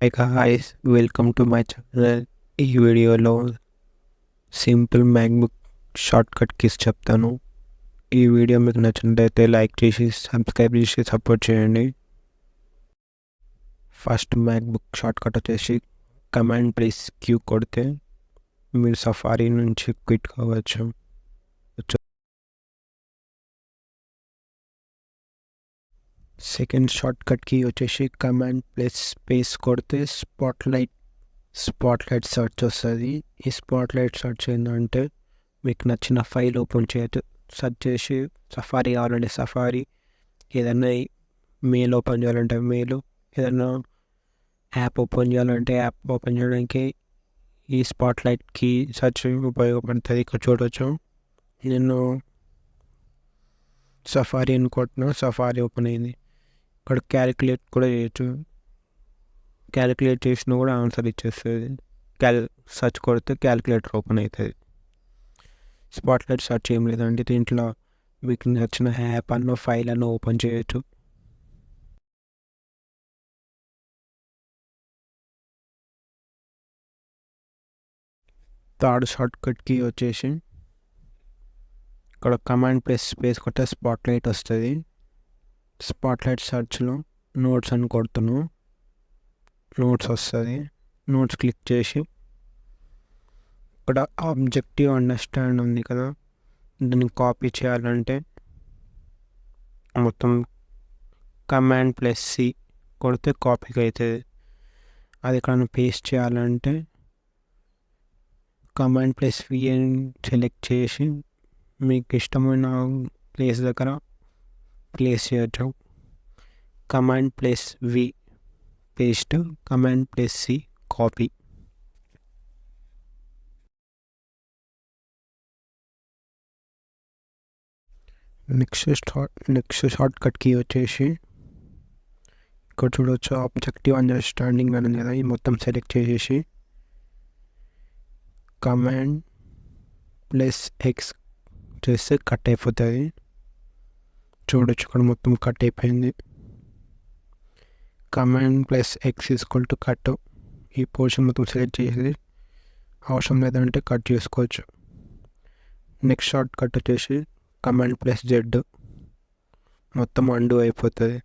Hi guys, welcome to my channel. ఈ వీడియోలో simple MacBook shortcut keys చెప్తాను. ఈ వీడియో మీకు నచ్చినట్లయితే లైక్ చేసి సబ్స్క్రైబ్ చేసి సపోర్ట్ చేయండి. ఫస్ట్ మ్యాక్బుక్ షార్ట్కట్ వచ్చేసి కమాండ్ ప్రెస్ క్యూ కొడితే మీరు సఫారీ నుంచి క్విట్ కావచ్చు. సెకండ్ షార్ట్కట్ కీ వచ్చేసి కమాండ్ ప్లస్ స్పేస్ కొడితే స్పాట్లైట్ సెర్చ్ వస్తుంది. ఈ స్పాట్లైట్ సెర్చ్ ఏంటంటే మీకు నచ్చిన ఫైల్ ఓపెన్ చేయొచ్చు. సెర్చ్ చేసి సఫారీ కావాలంటే సఫారీ, ఏదైనా మెయిల్ ఓపెన్ చేయాలంటే మెయిల్, ఏదైనా యాప్ ఓపెన్ చేయాలంటే యాప్ ఓపెన్ చేయడానికి ఈ స్పాట్లైట్కి సెర్చ్ ఉపయోగపడుతుంది. ఇక్కడ చూడవచ్చు, నేను సఫారీ అనుకుంటున్నా, సఫారీ ఓపెన్ అయింది. ఇక్కడ క్యాలిక్యులేట్ కూడా చేయొచ్చు. క్యాలిక్యులేట్ చేసినా కూడా ఆన్సర్ ఇచ్చేస్తుంది. సెర్చ్ కొడితే క్యాలిక్యులేటర్ ఓపెన్ అవుతుంది. స్పాట్లైట్ సెర్చ్ ఏం లేదండి, దీంట్లో మీకు నచ్చిన యాప్ అన్న ఫైల్ అన్న ఓపెన్ చేయొచ్చు. థర్డ్ షార్ట్కట్కి వచ్చేసి ఇక్కడ కమాండ్ ప్రెస్ స్పేస్ కొట్టే స్పాట్లైట్ వస్తుంది. స్పాట్లైట్ సెర్చ్లో నోట్స్ అని కొడుతున్నాను, నోట్స్ వస్తుంది. నోట్స్ క్లిక్ చేసి ఇక్కడ ఆబ్జెక్టివ్ అండర్స్టాండ్ ఉంది కదా, దాన్ని కాపీ చేయాలంటే మొత్తం కమాండ్ ప్లస్ సి కొడితే కాపీకి అవుతుంది. అది ఇక్కడ పేస్ట్ చేయాలంటే కమాండ్ ప్లస్ వి అని సెలెక్ట్ చేసి మీకు ఇష్టమైన ప్లేస్ దగ్గర ప్లేస్ చేయొచ్చు. Command plus V paste, command plus C copy. Next shortcut key వచ్చేసి ఇక్కడ చూడవచ్చు, ఆబ్జెక్టివ్ అండర్స్టాండింగ్ అని కదా, ఇది మొత్తం సెలెక్ట్ చేసేసి కమాండ్ ప్లస్ ఎక్స్ చేస్తే కట్ అయిపోతుంది. చూడొచ్చు, ఇక్కడ మొత్తం కట్ అయిపోయింది. Command plus X equal to cut. ఈ పోర్షన్ మొత్తం సెలెక్ట్ చేసి అవసరం లేదంటే కట్ చేసుకోవచ్చు. నెక్స్ట్ షార్ట్ కట్ వచ్చేసి కమాండ్ ప్లస్ జెడ్, మొత్తం అండు అయిపోతుంది.